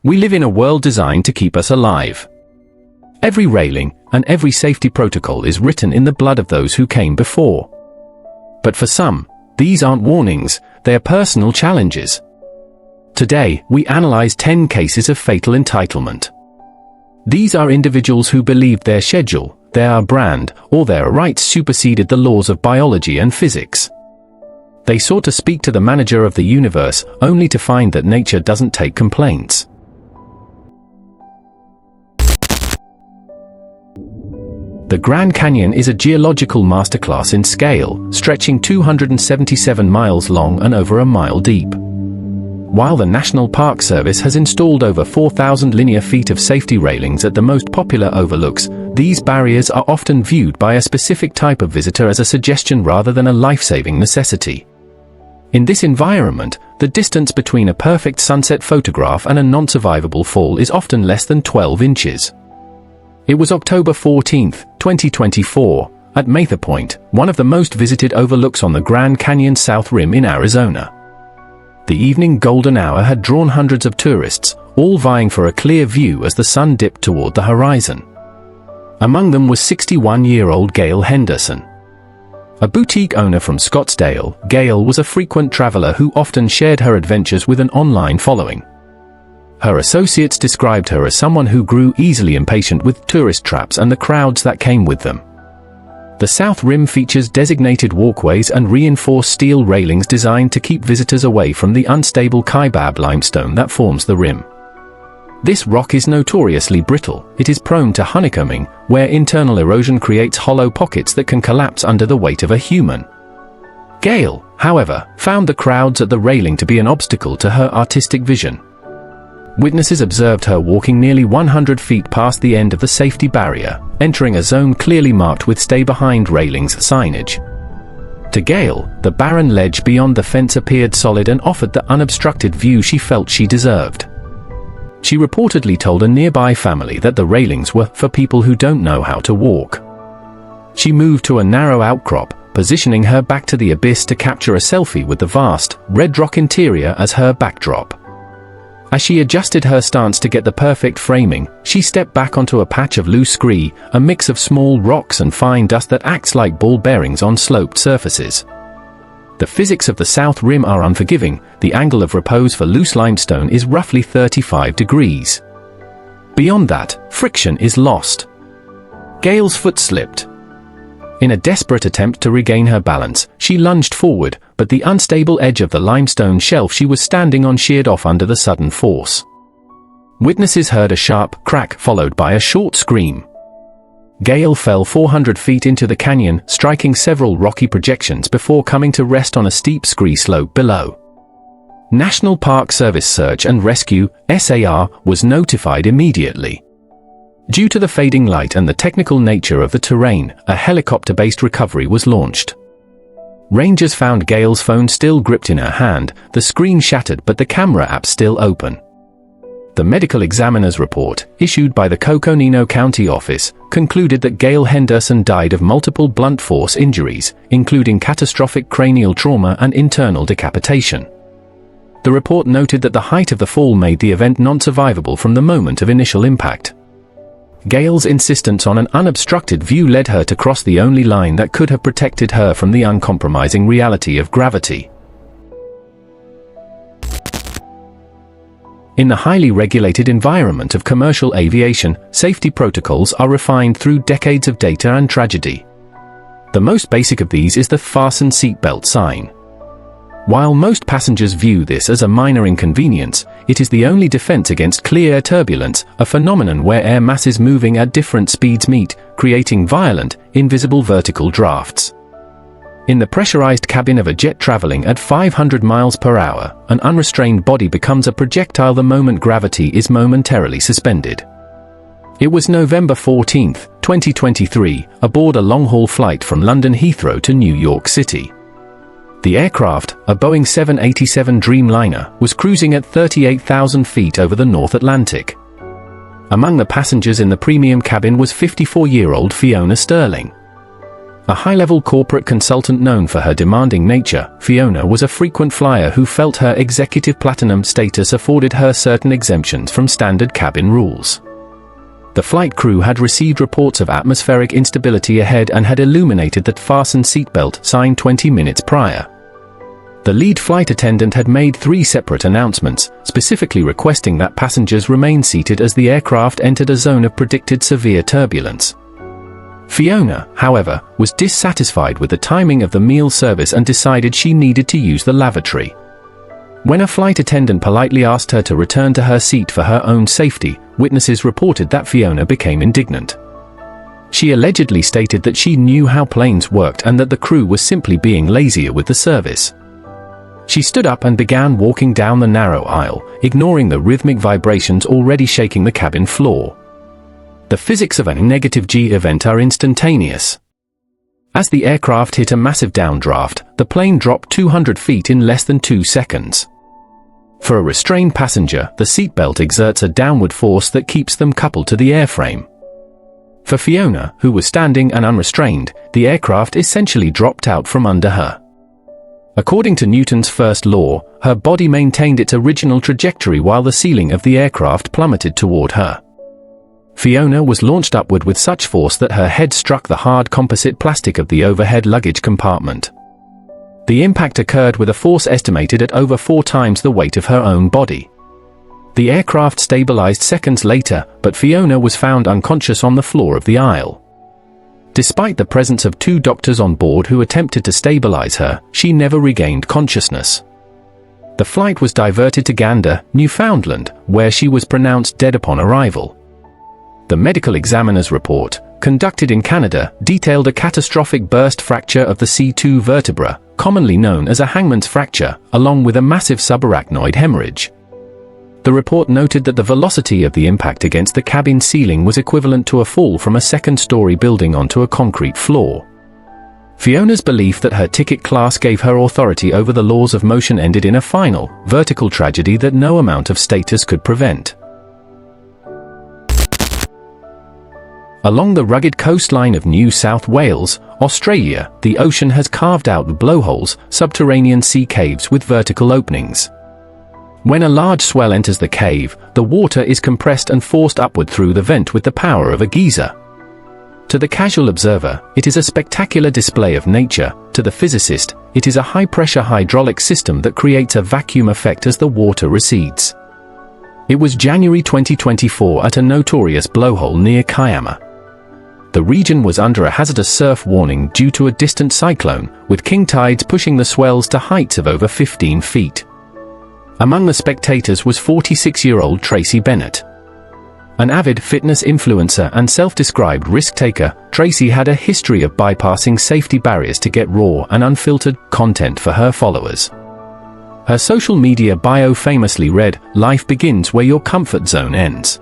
We live in a world designed to keep us alive. Every railing and every safety protocol is written in the blood of those who came before. But for some, these aren't warnings, they are personal challenges. Today, we analyze 10 cases of fatal entitlement. These are individuals who believed their schedule, their brand, or their rights superseded the laws of biology and physics. They sought to speak to the manager of the universe, only to find that nature doesn't take complaints. The Grand Canyon is a geological masterclass in scale, stretching 277 miles long and over a mile deep. While the National Park Service has installed over 4,000 linear feet of safety railings at the most popular overlooks, these barriers are often viewed by a specific type of visitor as a suggestion rather than a life-saving necessity. In this environment, the distance between a perfect sunset photograph and a non-survivable fall is often less than 12 inches. It was October 14, 2024, at Mather Point, one of the most visited overlooks on the Grand Canyon South Rim in Arizona. The evening golden hour had drawn hundreds of tourists, all vying for a clear view as the sun dipped toward the horizon. Among them was 61-year-old Gail Henderson. A boutique owner from Scottsdale, Gail was a frequent traveler who often shared her adventures with an online following. Her associates described her as someone who grew easily impatient with tourist traps and the crowds that came with them. The South Rim features designated walkways and reinforced steel railings designed to keep visitors away from the unstable Kaibab limestone that forms the rim. This rock is notoriously brittle. It is prone to honeycombing, where internal erosion creates hollow pockets that can collapse under the weight of a human. Gail, however, found the crowds at the railing to be an obstacle to her artistic vision. Witnesses observed her walking nearly 100 feet past the end of the safety barrier, entering a zone clearly marked with "Stay Behind" railings signage. To Gail, the barren ledge beyond the fence appeared solid and offered the unobstructed view she felt she deserved. She reportedly told a nearby family that the railings were for people who don't know how to walk. She moved to a narrow outcrop, positioning her back to the abyss to capture a selfie with the vast, red rock interior as her backdrop. As she adjusted her stance to get the perfect framing, she stepped back onto a patch of loose scree, a mix of small rocks and fine dust that acts like ball bearings on sloped surfaces. The physics of the South Rim are unforgiving. The angle of repose for loose limestone is roughly 35 degrees. Beyond that, friction is lost. Gail's foot slipped. In a desperate attempt to regain her balance, she lunged forward, but the unstable edge of the limestone shelf she was standing on sheared off under the sudden force. Witnesses heard a sharp crack followed by a short scream. Gail fell 400 feet into the canyon, striking several rocky projections before coming to rest on a steep scree slope below. National Park Service Search and Rescue, SAR, was notified immediately. Due to the fading light and the technical nature of the terrain, a helicopter-based recovery was launched. Rangers found Gail's phone still gripped in her hand, the screen shattered but the camera app still open. The medical examiner's report, issued by the Coconino County Office, concluded that Gail Henderson died of multiple blunt force injuries, including catastrophic cranial trauma and internal decapitation. The report noted that the height of the fall made the event non-survivable from the moment of initial impact. Gail's insistence on an unobstructed view led her to cross the only line that could have protected her from the uncompromising reality of gravity. In the highly regulated environment of commercial aviation, safety protocols are refined through decades of data and tragedy. The most basic of these is the "Fasten Seatbelt" sign. While most passengers view this as a minor inconvenience, it is the only defense against clear air turbulence, a phenomenon where air masses moving at different speeds meet, creating violent, invisible vertical drafts. In the pressurized cabin of a jet traveling at 500 miles per hour, an unrestrained body becomes a projectile the moment gravity is momentarily suspended. It was November 14, 2023, aboard a long-haul flight from London Heathrow to New York City. The aircraft, a Boeing 787 Dreamliner, was cruising at 38,000 feet over the North Atlantic. Among the passengers in the premium cabin was 54-year-old Fiona Sterling. A high-level corporate consultant known for her demanding nature, Fiona was a frequent flyer who felt her executive platinum status afforded her certain exemptions from standard cabin rules. The flight crew had received reports of atmospheric instability ahead and had illuminated that fasten seatbelt sign 20 minutes prior. The lead flight attendant had made 3 separate announcements, specifically requesting that passengers remain seated as the aircraft entered a zone of predicted severe turbulence. Fiona, however, was dissatisfied with the timing of the meal service and decided she needed to use the lavatory. When a flight attendant politely asked her to return to her seat for her own safety, witnesses reported that Fiona became indignant. She allegedly stated that she knew how planes worked and that the crew was simply being lazier with the service. She stood up and began walking down the narrow aisle, ignoring the rhythmic vibrations already shaking the cabin floor. The physics of a negative G event are instantaneous. As the aircraft hit a massive downdraft, the plane dropped 200 feet in less than 2 seconds. For a restrained passenger, the seatbelt exerts a downward force that keeps them coupled to the airframe. For Fiona, who was standing and unrestrained, the aircraft essentially dropped out from under her. According to Newton's first law, her body maintained its original trajectory while the ceiling of the aircraft plummeted toward her. Fiona was launched upward with such force that her head struck the hard composite plastic of the overhead luggage compartment. The impact occurred with a force estimated at over 4 times the weight of her own body. The aircraft stabilized seconds later, but Fiona was found unconscious on the floor of the aisle. Despite the presence of 2 doctors on board who attempted to stabilize her, she never regained consciousness. The flight was diverted to Gander, Newfoundland, where she was pronounced dead upon arrival. The medical examiner's report, conducted in Canada, detailed a catastrophic burst fracture of the C2 vertebra, commonly known as a hangman's fracture, along with a massive subarachnoid hemorrhage. The report noted that the velocity of the impact against the cabin ceiling was equivalent to a fall from a second-story building onto a concrete floor. Fiona's belief that her ticket class gave her authority over the laws of motion ended in a final, vertical tragedy that no amount of status could prevent. Along the rugged coastline of New South Wales, Australia, the ocean has carved out blowholes, subterranean sea caves with vertical openings. When a large swell enters the cave, the water is compressed and forced upward through the vent with the power of a geyser. To the casual observer, it is a spectacular display of nature. To the physicist, it is a high-pressure hydraulic system that creates a vacuum effect as the water recedes. It was January 2024 at a notorious blowhole near Kiama. The region was under a hazardous surf warning due to a distant cyclone, with king tides pushing the swells to heights of over 15 feet. Among the spectators was 46-year-old Tracy Bennett. An avid fitness influencer and self-described risk-taker, Tracy had a history of bypassing safety barriers to get raw and unfiltered content for her followers. Her social media bio famously read, "Life begins where your comfort zone ends."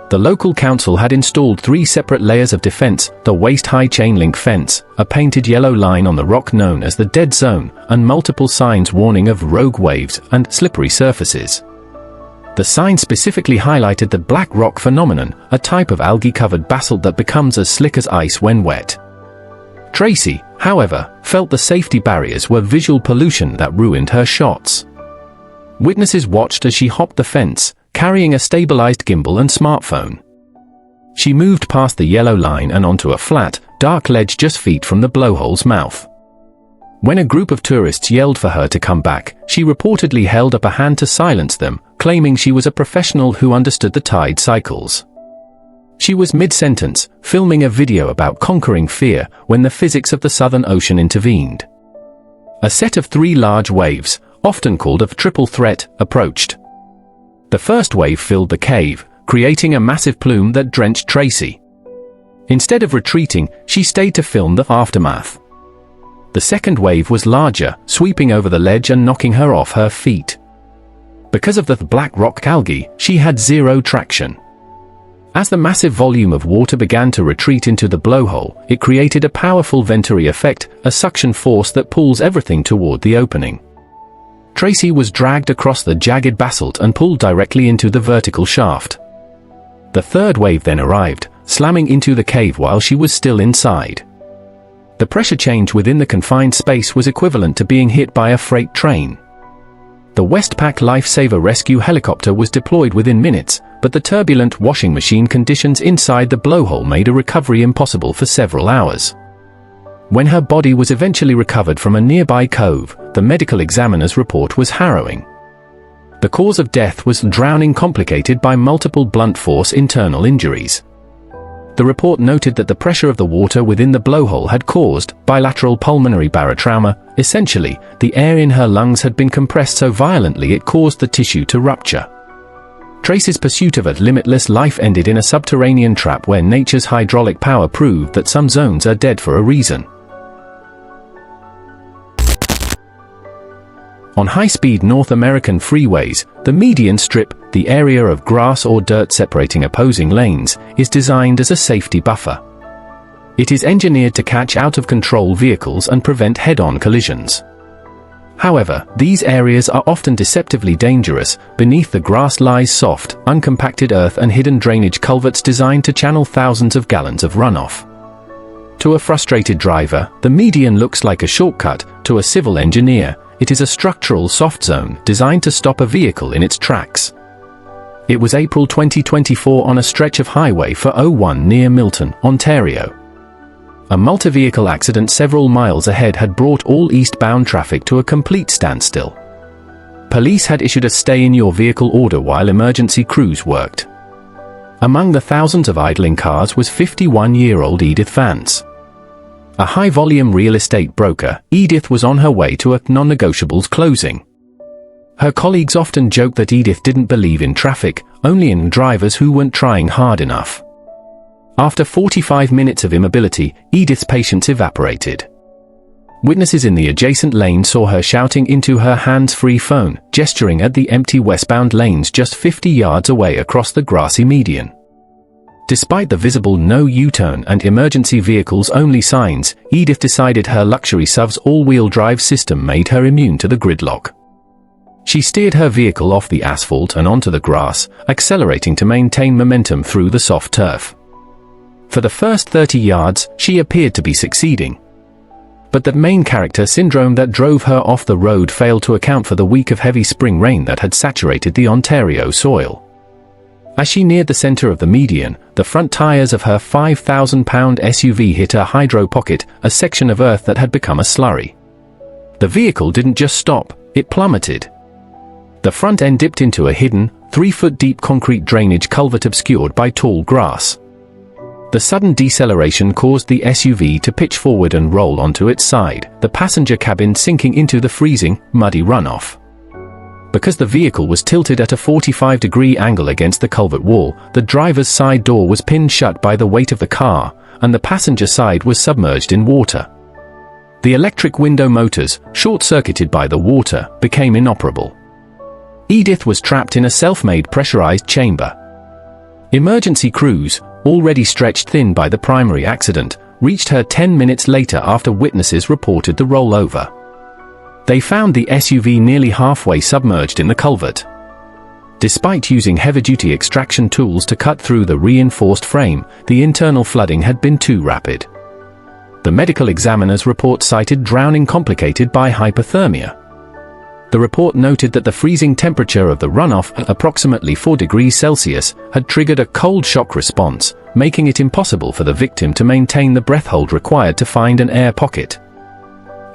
The local council had installed 3 separate layers of defense: the waist-high chain-link fence, a painted yellow line on the rock known as the dead zone, and multiple signs warning of rogue waves and slippery surfaces. The sign specifically highlighted the black rock phenomenon, a type of algae-covered basalt that becomes as slick as ice when wet. Tracy, however, felt the safety barriers were visual pollution that ruined her shots. Witnesses watched as she hopped the fence, carrying a stabilized gimbal and smartphone. She moved past the yellow line and onto a flat, dark ledge just feet from the blowhole's mouth. When a group of tourists yelled for her to come back, she reportedly held up a hand to silence them, claiming she was a professional who understood the tide cycles. She was mid-sentence, filming a video about conquering fear, when the physics of the Southern Ocean intervened. A set of 3 large waves, often called a triple threat, approached. The first wave filled the cave, creating a massive plume that drenched Tracy. Instead of retreating, she stayed to film the aftermath. The second wave was larger, sweeping over the ledge and knocking her off her feet. Because of the black rock algae, she had 0 traction. As the massive volume of water began to retreat into the blowhole, it created a powerful venturi effect, a suction force that pulls everything toward the opening. Tracy was dragged across the jagged basalt and pulled directly into the vertical shaft. The third wave then arrived, slamming into the cave while she was still inside. The pressure change within the confined space was equivalent to being hit by a freight train. The Westpac lifesaver rescue helicopter was deployed within minutes, but the turbulent washing machine conditions inside the blowhole made a recovery impossible for several hours. When her body was eventually recovered from a nearby cove, the medical examiner's report was harrowing. The cause of death was drowning complicated by multiple blunt force internal injuries. The report noted that the pressure of the water within the blowhole had caused bilateral pulmonary barotrauma. Essentially, the air in her lungs had been compressed so violently it caused the tissue to rupture. Tracy's pursuit of a limitless life ended in a subterranean trap where nature's hydraulic power proved that some zones are dead for a reason. On high-speed North American freeways, the median strip, the area of grass or dirt separating opposing lanes, is designed as a safety buffer. It is engineered to catch out-of-control vehicles and prevent head-on collisions. However, these areas are often deceptively dangerous. Beneath the grass lies soft, uncompacted earth and hidden drainage culverts designed to channel thousands of gallons of runoff. To a frustrated driver, the median looks like a shortcut. To a civil engineer, it is a structural soft zone designed to stop a vehicle in its tracks. It was April 2024 on a stretch of Highway 401 near Milton, Ontario. A multi-vehicle accident several miles ahead had brought all eastbound traffic to a complete standstill. Police had issued a stay-in-your-vehicle order while emergency crews worked. Among the thousands of idling cars was 51-year-old Edith Vance. A high-volume real estate broker, Edith was on her way to a non-negotiables closing. Her colleagues often joked that Edith didn't believe in traffic, only in drivers who weren't trying hard enough. After 45 minutes of immobility, Edith's patience evaporated. Witnesses in the adjacent lane saw her shouting into her hands-free phone, gesturing at the empty westbound lanes just 50 yards away across the grassy median. Despite the visible no U-turn and emergency vehicles only signs, Edith decided her luxury SUV's all-wheel drive system made her immune to the gridlock. She steered her vehicle off the asphalt and onto the grass, accelerating to maintain momentum through the soft turf. For the first 30 yards, she appeared to be succeeding. But the main character syndrome that drove her off the road failed to account for the week of heavy spring rain that had saturated the Ontario soil. As she neared the center of the median, the front tires of her 5,000-pound SUV hit a hydro pocket, a section of earth that had become a slurry. The vehicle didn't just stop, it plummeted. The front end dipped into a hidden, 3-foot-deep concrete drainage culvert obscured by tall grass. The sudden deceleration caused the SUV to pitch forward and roll onto its side, the passenger cabin sinking into the freezing, muddy runoff. Because the vehicle was tilted at a 45-degree angle against the culvert wall, the driver's side door was pinned shut by the weight of the car, and the passenger side was submerged in water. The electric window motors, short-circuited by the water, became inoperable. Edith was trapped in a self-made pressurized chamber. Emergency crews, already stretched thin by the primary accident, reached her 10 minutes later after witnesses reported the rollover. They found the SUV nearly halfway submerged in the culvert. Despite using heavy-duty extraction tools to cut through the reinforced frame, the internal flooding had been too rapid. The medical examiner's report cited drowning complicated by hypothermia. The report noted that the freezing temperature of the runoff, approximately 4 degrees Celsius, had triggered a cold shock response, making it impossible for the victim to maintain the breath hold required to find an air pocket.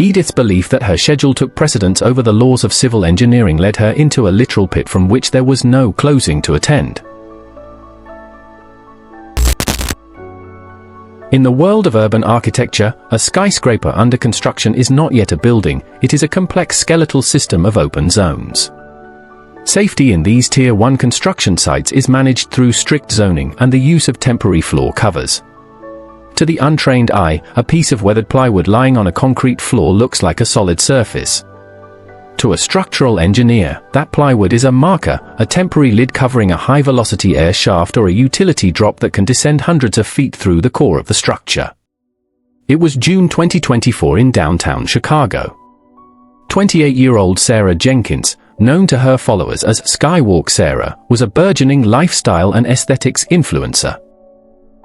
Edith's belief that her schedule took precedence over the laws of civil engineering led her into a literal pit from which there was no closing to attend. In the world of urban architecture, a skyscraper under construction is not yet a building, it is a complex skeletal system of open zones. Safety in these Tier 1 construction sites is managed through strict zoning and the use of temporary floor covers. To the untrained eye, a piece of weathered plywood lying on a concrete floor looks like a solid surface. To a structural engineer, that plywood is a marker, a temporary lid covering a high-velocity air shaft or a utility drop that can descend hundreds of feet through the core of the structure. It was June 2024 in downtown Chicago. 28-year-old Sarah Jenkins, known to her followers as Skywalk Sarah, was a burgeoning lifestyle and aesthetics influencer.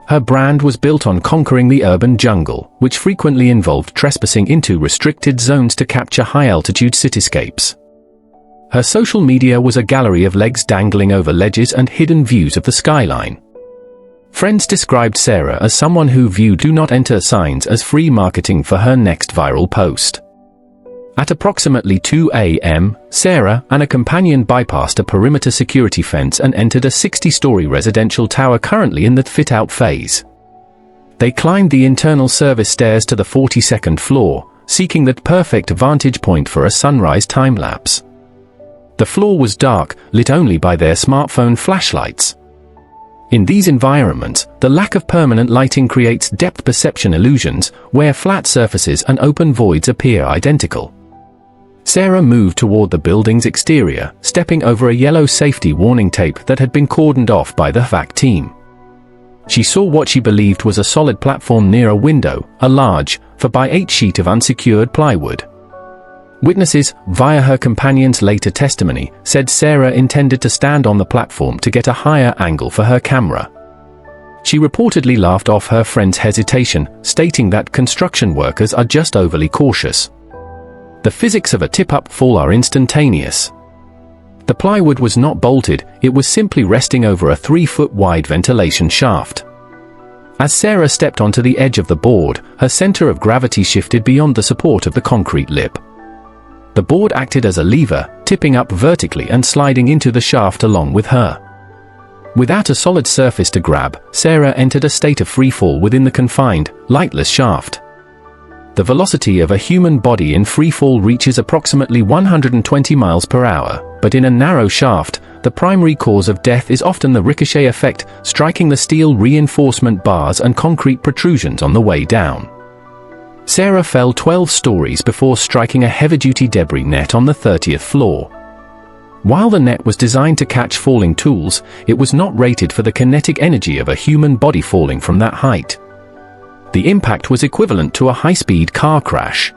Her brand was built on conquering the urban jungle, which frequently involved trespassing into restricted zones to capture high-altitude cityscapes. Her social media was a gallery of legs dangling over ledges and hidden views of the skyline. Friends described Sarah as someone who viewed "do not enter" signs as free marketing for her next viral post. At approximately 2 a.m., Sarah and a companion bypassed a perimeter security fence and entered a 60-story residential tower currently in the fit-out phase. They climbed the internal service stairs to the 42nd floor, seeking the perfect vantage point for a sunrise time-lapse. The floor was dark, lit only by their smartphone flashlights. In these environments, the lack of permanent lighting creates depth perception illusions, where flat surfaces and open voids appear identical. Sarah moved toward the building's exterior, stepping over a yellow safety warning tape that had been cordoned off by the VAC team. She saw what she believed was a solid platform near a window, a large, 4x8 sheet of unsecured plywood. Witnesses, via her companion's later testimony, said Sarah intended to stand on the platform to get a higher angle for her camera. She reportedly laughed off her friend's hesitation, stating that construction workers are just overly cautious. The physics of a tip-up fall are instantaneous. The plywood was not bolted, it was simply resting over a 3-foot-wide ventilation shaft. As Sarah stepped onto the edge of the board, her center of gravity shifted beyond the support of the concrete lip. The board acted as a lever, tipping up vertically and sliding into the shaft along with her. Without a solid surface to grab, Sarah entered a state of free fall within the confined, lightless shaft. The velocity of a human body in free fall reaches approximately 120 miles per hour, but in a narrow shaft, the primary cause of death is often the ricochet effect, striking the steel reinforcement bars and concrete protrusions on the way down. Sarah fell 12 stories before striking a heavy-duty debris net on the 30th floor. While the net was designed to catch falling tools, it was not rated for the kinetic energy of a human body falling from that height. The impact was equivalent to a high-speed car crash.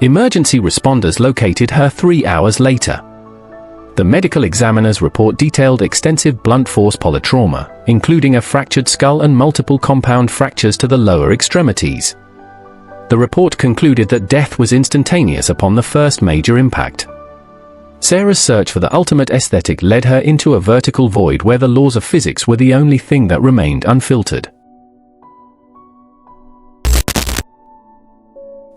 Emergency responders located her 3 hours later. The medical examiner's report detailed extensive blunt force polytrauma, including a fractured skull and multiple compound fractures to the lower extremities. The report concluded that death was instantaneous upon the first major impact. Sarah's search for the ultimate aesthetic led her into a vertical void where the laws of physics were the only thing that remained unfiltered.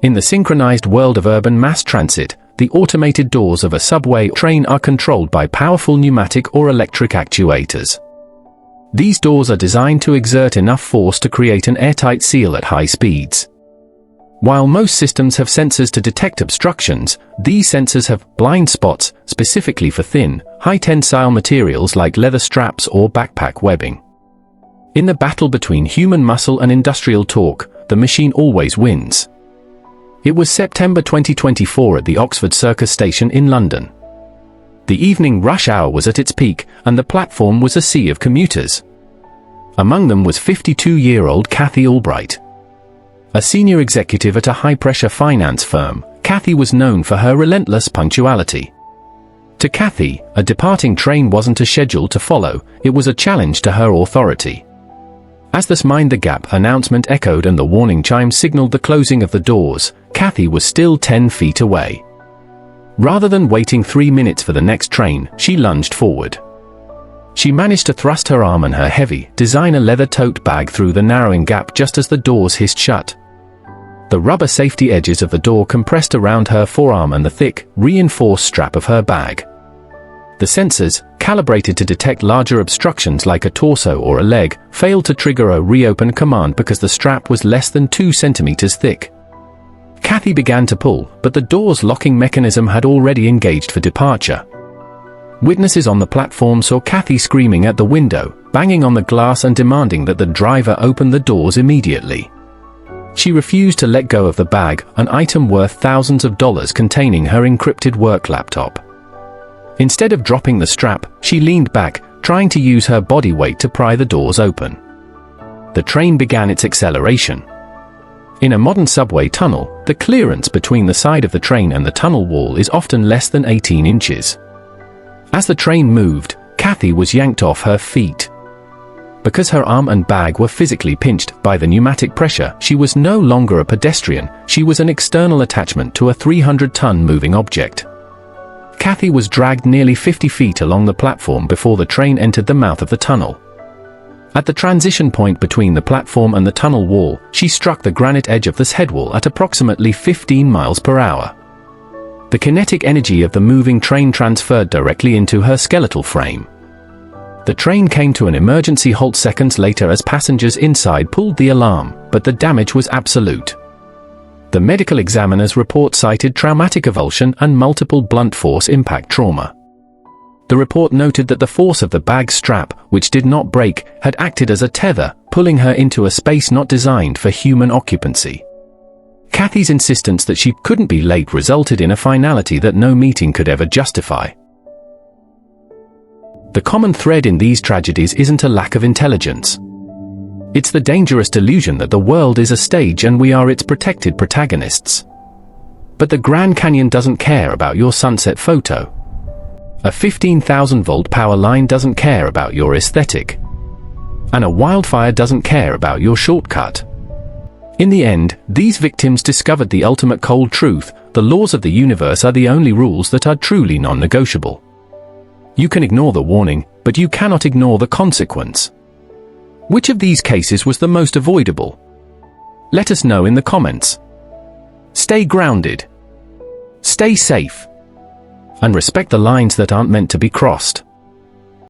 In the synchronized world of urban mass transit, the automated doors of a subway train are controlled by powerful pneumatic or electric actuators. These doors are designed to exert enough force to create an airtight seal at high speeds. While most systems have sensors to detect obstructions, these sensors have blind spots, specifically for thin, high-tensile materials like leather straps or backpack webbing. In the battle between human muscle and industrial torque, the machine always wins. It was September 2024 at the Oxford Circus station in London. The evening rush hour was at its peak, and the platform was a sea of commuters. Among them was 52-year-old Kathy Albright. A senior executive at a high-pressure finance firm, Kathy was known for her relentless punctuality. To Kathy, a departing train wasn't a schedule to follow, it was a challenge to her authority. As this Mind the Gap announcement echoed and the warning chime signaled the closing of the doors, Kathy was still 10 feet away. Rather than waiting 3 minutes for the next train, she lunged forward. She managed to thrust her arm and her heavy, designer leather tote bag through the narrowing gap just as the doors hissed shut. The rubber safety edges of the door compressed around her forearm and the thick, reinforced strap of her bag. The sensors, calibrated to detect larger obstructions like a torso or a leg, failed to trigger a reopen command because the strap was less than 2 centimeters thick. Kathy began to pull, but the door's locking mechanism had already engaged for departure. Witnesses on the platform saw Kathy screaming at the window, banging on the glass and demanding that the driver open the doors immediately. She refused to let go of the bag, an item worth thousands of dollars containing her encrypted work laptop. Instead of dropping the strap, she leaned back, trying to use her body weight to pry the doors open. The train began its acceleration. In a modern subway tunnel, the clearance between the side of the train and the tunnel wall is often less than 18 inches. As the train moved, Kathy was yanked off her feet. Because her arm and bag were physically pinched by the pneumatic pressure, she was no longer a pedestrian, she was an external attachment to a 300-ton moving object. Kathy was dragged nearly 50 feet along the platform before the train entered the mouth of the tunnel. At the transition point between the platform and the tunnel wall, she struck the granite edge of this headwall at approximately 15 miles per hour. The kinetic energy of the moving train transferred directly into her skeletal frame. The train came to an emergency halt seconds later as passengers inside pulled the alarm, but the damage was absolute. The medical examiner's report cited traumatic avulsion and multiple blunt force impact trauma. The report noted that the force of the bag strap, which did not break, had acted as a tether, pulling her into a space not designed for human occupancy. Kathy's insistence that she couldn't be late resulted in a finality that no meeting could ever justify. The common thread in these tragedies isn't a lack of intelligence. It's the dangerous delusion that the world is a stage and we are its protected protagonists. But the Grand Canyon doesn't care about your sunset photo. A 15,000-volt power line doesn't care about your aesthetic. And a wildfire doesn't care about your shortcut. In the end, these victims discovered the ultimate cold truth: the laws of the universe are the only rules that are truly non-negotiable. You can ignore the warning, but you cannot ignore the consequence. Which of these cases was the most avoidable? Let us know in the comments. Stay grounded. Stay safe. And respect the lines that aren't meant to be crossed.